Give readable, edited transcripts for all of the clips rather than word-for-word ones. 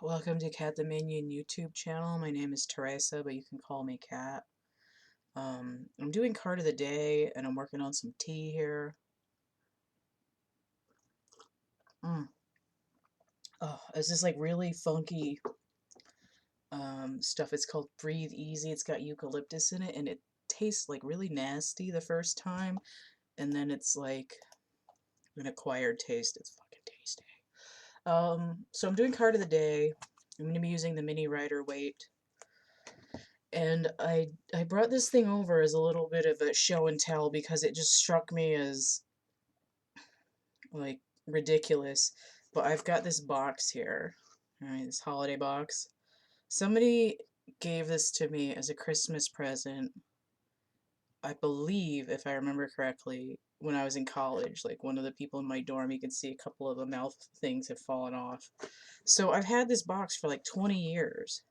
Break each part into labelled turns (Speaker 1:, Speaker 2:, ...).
Speaker 1: Welcome to CATtheMinion YouTube channel. My name is Teresa, but you can call me Cat. I'm doing card of the day, and I'm working on some tea here. Oh, it's this like really funky stuff. It's called Breathe Easy. It's got eucalyptus in it, and it tastes like really nasty the first time, and then it's like an acquired taste. It's fucking tasty. So I'm doing card of the day. I'm going to be using the mini-Rider-Waite. And I brought this thing over as a little bit of a show and tell because it just struck me as like ridiculous. But I've got this box here, alright, this holiday box. Somebody gave this to me as a Christmas present, I believe, if I remember correctly, when I was in college. Like one of the people in my dorm, you can see a couple of the mouth things have fallen off. So I've had this box for like 20 years.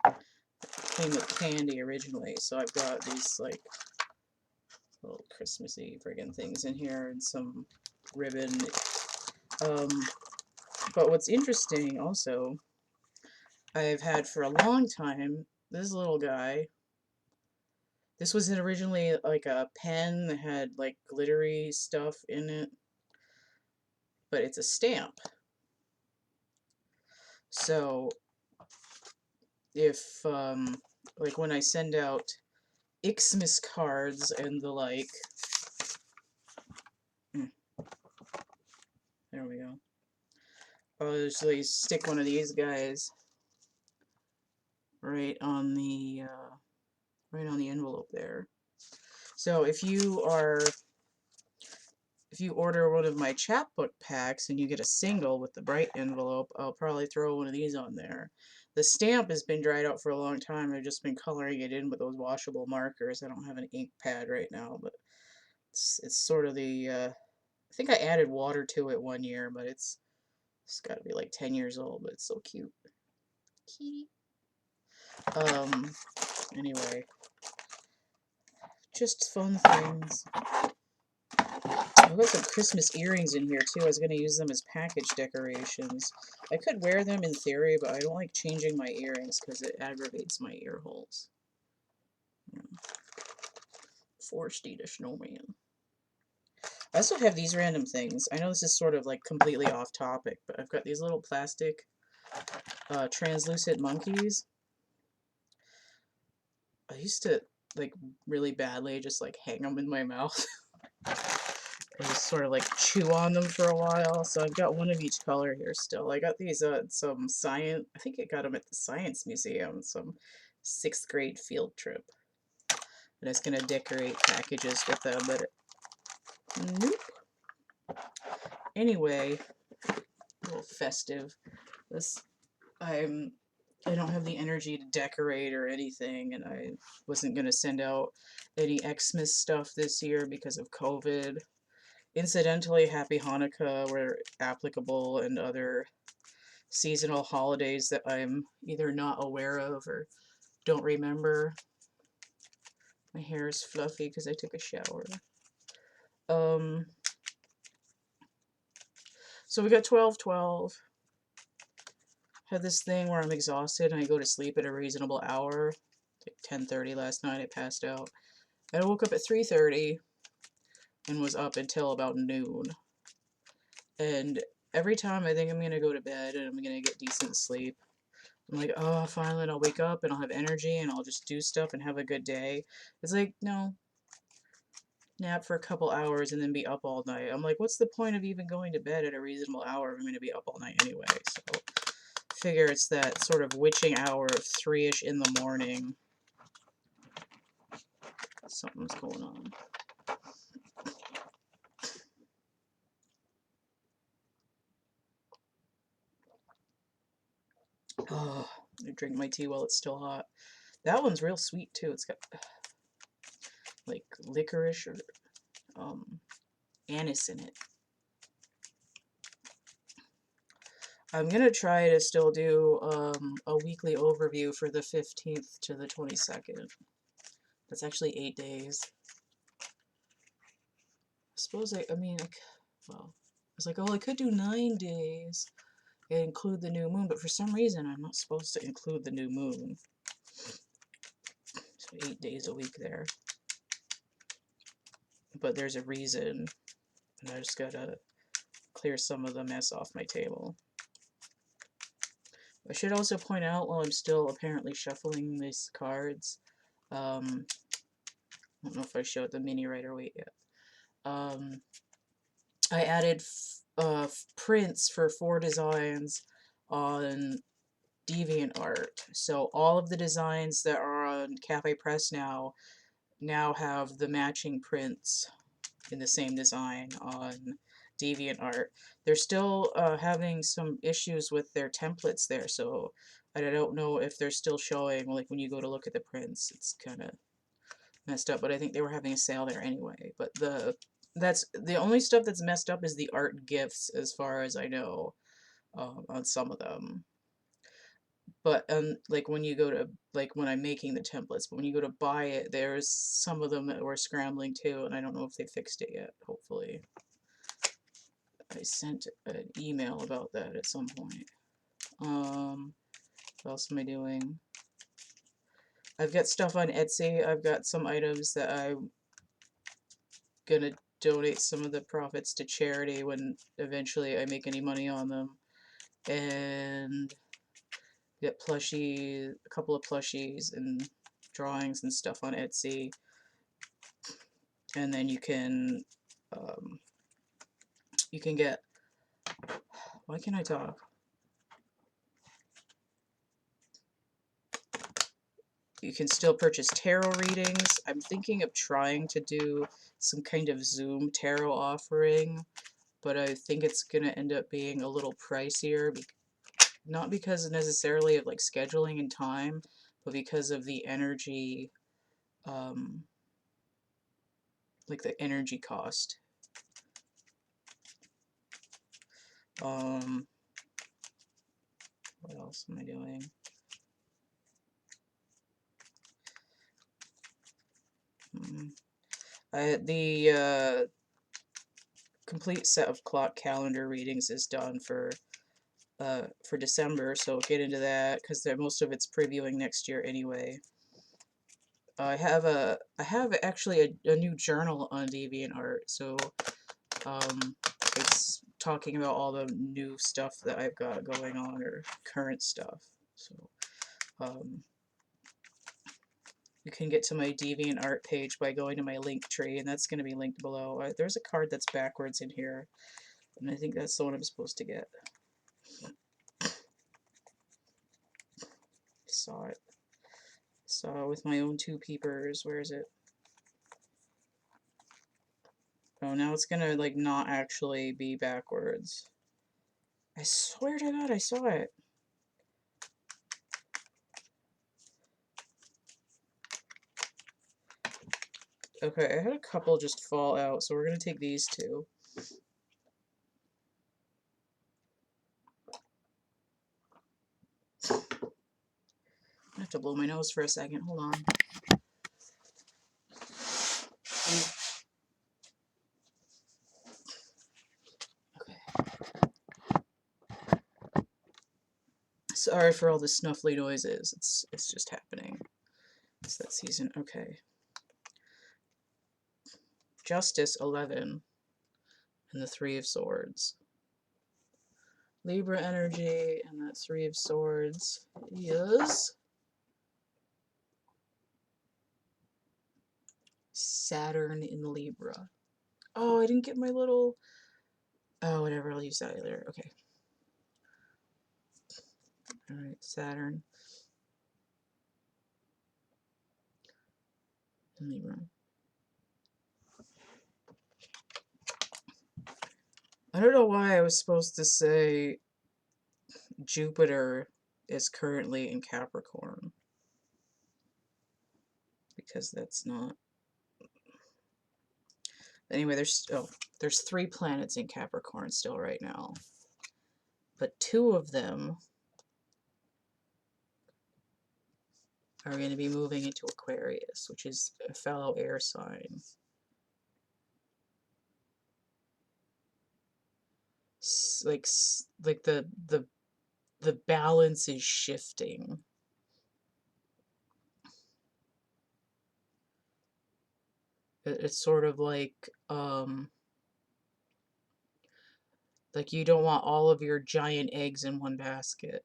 Speaker 1: Came with candy originally, so I've got these like little Christmassy friggin' things in here and some ribbon. But what's interesting also, I've had for a long time this little guy. This was originally like a pen that had like glittery stuff in it, but it's a stamp. So if like when I send out Xmas cards and the like, there we go. I'll usually stick one of these guys right on the envelope there. So if you order one of my chapbook packs and you get a single with the bright envelope, I'll probably throw one of these on there. The stamp has been dried out for a long time. I've just been coloring it in with those washable markers. I don't have an ink pad right now, but it's sort of the I think I added water to it one year, but it's got to be like 10 years old, but it's so cute. Kitty. Anyway, just fun things. I've got some Christmas earrings in here too. I was going to use them as package decorations. I could wear them in theory, but I don't like changing my earrings because it aggravates my ear holes. Forced eat a snowman. I also have these random things. I know this is sort of like completely off topic, but I've got these little plastic translucent monkeys. I used to like really badly just like hang them in my mouth. I just sort of like chew on them for a while. So I've got one of each color here still. I got these some science, I think I got them at the Science Museum, some 6th grade field trip. And I was gonna decorate packages with them, but nope. Anyway, a little festive. I don't have the energy to decorate or anything, and I wasn't gonna send out any Xmas stuff this year because of COVID. Incidentally, Happy Hanukkah where applicable, and other seasonal holidays that I'm either not aware of or don't remember. My hair is fluffy because I took a shower. So we got 12/12. Had this thing where I'm exhausted and I go to sleep at a reasonable hour. Like 10:30 last night, I passed out. I woke up at 3:30 and was up until about noon. And every time I think I'm gonna go to bed and I'm gonna get decent sleep, I'm like, oh, finally I'll wake up and I'll have energy and I'll just do stuff and have a good day. It's like, no. Nap for a couple hours and then be up all night. I'm like, what's the point of even going to bed at a reasonable hour if I'm going to be up all night anyway? So, figure it's that sort of witching hour of 3-ish in the morning. Something's going on. Oh, I drink my tea while it's still hot. That one's real sweet too. It's got like licorice or anise in it. I'm gonna try to still do a weekly overview for the 15th to the 22nd. That's actually 8 days. I suppose well, I was like, oh, I could do 9 days, include the new moon, but for some reason I'm not supposed to include the new moon. So 8 days a week there. But there's a reason, and I just gotta clear some of the mess off my table. I should also point out, while I'm still apparently shuffling these cards, I don't know if I showed the mini-Rider-Waite yet. I added prints for 4 designs on DeviantArt. So all of the designs that are on Cafe Press now have the matching prints in the same design on DeviantArt. They're still having some issues with their templates there, so I don't know if they're still showing, like when you go to look at the prints, it's kind of messed up, but I think they were having a sale there anyway. But that's the only stuff that's messed up is the art gifts, as far as I know, on some of them. But like when you go to, like when I'm making the templates, but when you go to buy it, there's some of them that were scrambling too, and I don't know if they fixed it yet. Hopefully. I sent an email about that at some point. What else am I doing? I've got stuff on Etsy. I've got some items that I'm gonna donate some of the profits to charity when eventually I make any money on them. And get plushies, a couple of plushies and drawings and stuff on Etsy. And then you can get, why can't I talk? You can still purchase tarot readings. I'm thinking of trying to do some kind of Zoom tarot offering, but I think it's going to end up being a little pricier, not because necessarily of like scheduling and time, but because of the energy, like the energy cost. What else am I doing? The complete set of clock calendar readings is done for December, so I'll get into that because most of it's previewing next year anyway. I have actually a new journal on DeviantArt, so it's talking about all the new stuff that I've got going on, or current stuff. So you can get to my DeviantArt page by going to my link tree, and that's going to be linked below. There's a card that's backwards in here, and I think that's the one I'm supposed to get. Saw it with my own 2 peepers. Where is it? Oh, now it's gonna like not actually be backwards. I swear to God, I saw it. Okay, I had a couple just fall out, so we're gonna take these 2. I have to blow my nose for a second. Hold on. Okay. Sorry for all the snuffly noises. It's just happening. It's that season. Okay. Justice 11 and the 3 of Swords. Libra energy, and that 3 of Swords is Saturn in Libra. Oh, I didn't get my little... Oh, whatever, I'll use that later. Okay. Alright, Saturn in Libra. I don't know why I was supposed to say Jupiter is currently in Capricorn, because that's not... Anyway, there's 3 planets in Capricorn still right now, but 2 of them are going to be moving into Aquarius, which is a fellow air sign. Like the the balance is shifting. It's sort of like you don't want all of your giant eggs in one basket.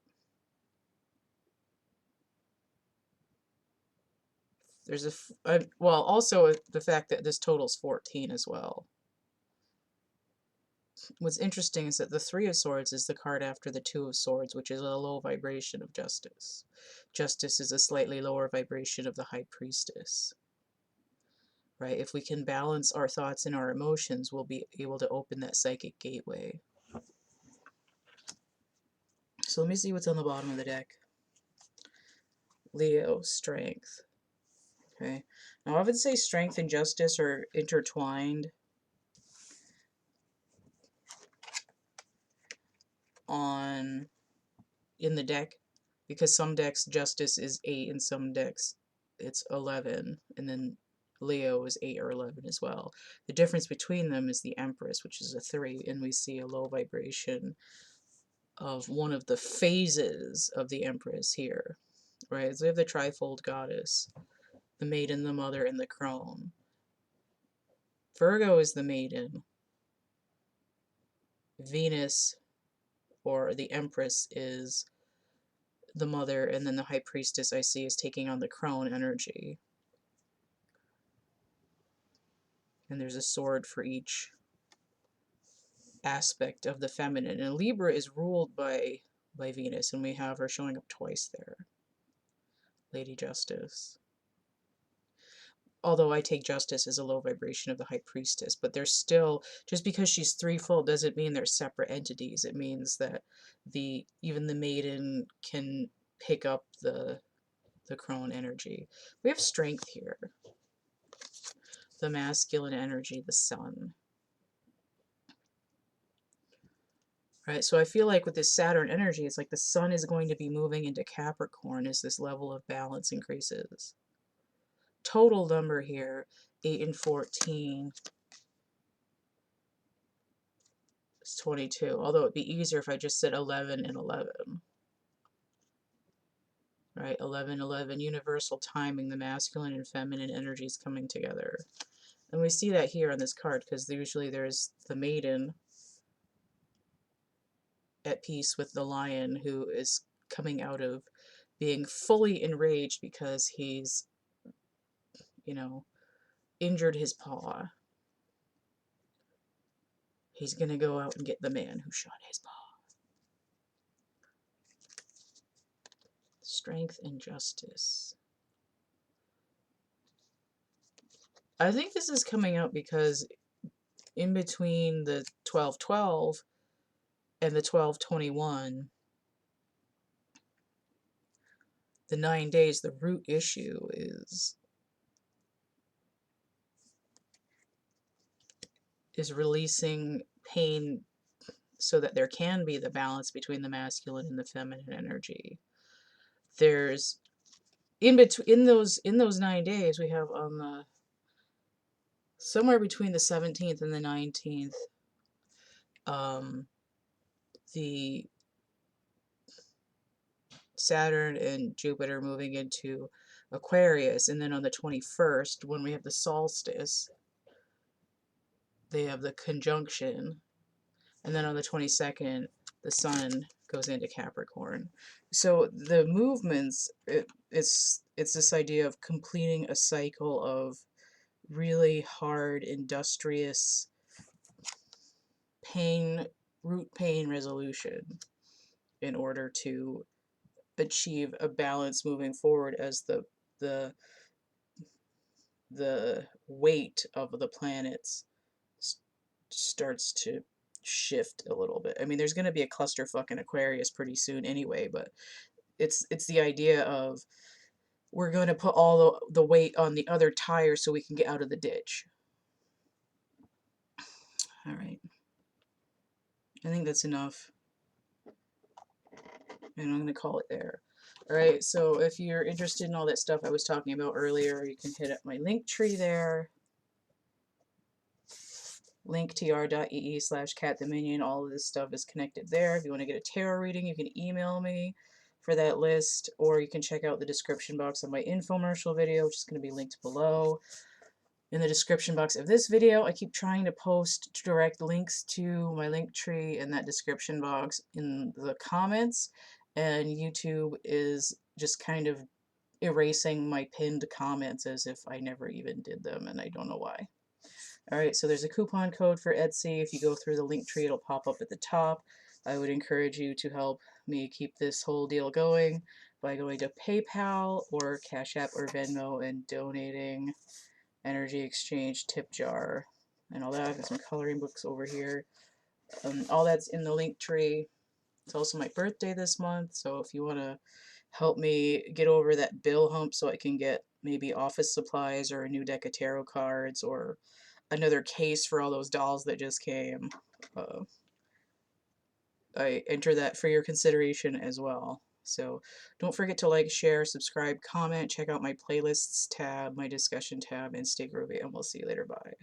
Speaker 1: There's well, also the fact that this totals 14 as well. What's interesting is that the Three of Swords is the card after the Two of Swords, which is a low vibration of Justice. Justice is a slightly lower vibration of the High Priestess. Right? If we can balance our thoughts and our emotions, we'll be able to open that psychic gateway. So let me see what's on the bottom of the deck. Leo, Strength. Okay. Now I would say Strength and Justice are intertwined in the deck, because some decks Justice is 8 and some decks it's 11, and then Leo is 8 or 11 as well. The difference between them is the Empress, which is a 3, and we see a low vibration of one of the phases of the Empress here, right? So we have the trifold goddess, the maiden, the mother, and the crone. Virgo is the maiden. Venus, or the Empress, is the mother, and then the High Priestess I see is taking on the crone energy. And there's a sword for each aspect of the feminine. And Libra is ruled by Venus, and we have her showing up twice there. Lady Justice. Although I take Justice as a low vibration of the High Priestess, but there's still, just because she's threefold doesn't mean they're separate entities. It means that even the maiden can pick up the crone energy. We have Strength here. The masculine energy, the sun. Right, so I feel like with this Saturn energy, it's like the sun is going to be moving into Capricorn as this level of balance increases. Total number here, 8 and 14 is 22. Although it'd be easier if I just said 11 and 11. Right, 11, 11, universal timing, the masculine and feminine energies coming together. And we see that here on this card, because usually there's the maiden at peace with the lion, who is coming out of being fully enraged because he's, injured his paw. He's gonna go out and get the man who shot his paw. Strength and Justice. I think this is coming out because in between the 12-12 and the 12-21, the 9 days, the root issue is releasing pain so that there can be the balance between the masculine and the feminine energy. There's in those 9 days, we have on the somewhere between the 17th and the 19th, the Saturn and Jupiter moving into Aquarius, and then on the 21st, when we have the solstice, they have the conjunction, and then on the 22nd, the sun goes into Capricorn. So the movements, it's this idea of completing a cycle of really hard, industrious root pain resolution in order to achieve a balance moving forward as the weight of the planets starts to shift a little bit. I mean, there's going to be a clusterfuck in Aquarius pretty soon anyway, but it's the idea of we're going to put all the weight on the other tire so we can get out of the ditch. All right. I think that's enough. And I'm going to call it there. All right, so if you're interested in all that stuff I was talking about earlier, you can hit up my link tree there. linktr.ee/CATtheMinion. All of this stuff is connected there. If you want to get a tarot reading, you can email me for that list, or you can check out the description box of my infomercial video, which is going to be linked below. In the description box of this video, I keep trying to post direct links to my link tree in that description box in the comments, and YouTube is just kind of erasing my pinned comments as if I never even did them, and I don't know why. Alright, so there's a coupon code for Etsy. If you go through the link tree, it'll pop up at the top. I would encourage you to help me keep this whole deal going by going to PayPal or Cash App or Venmo and donating. Energy exchange, tip jar, and all that. I've got some coloring books over here. All that's in the link tree. It's also my birthday this month, so if you want to help me get over that bill hump so I can get maybe office supplies or a new deck of tarot cards or another case for all those dolls that just came, I enter that for your consideration as well. So don't forget to like, share, subscribe, comment, check out my playlists tab, my discussion tab, and stay groovy, and we'll see you later. Bye.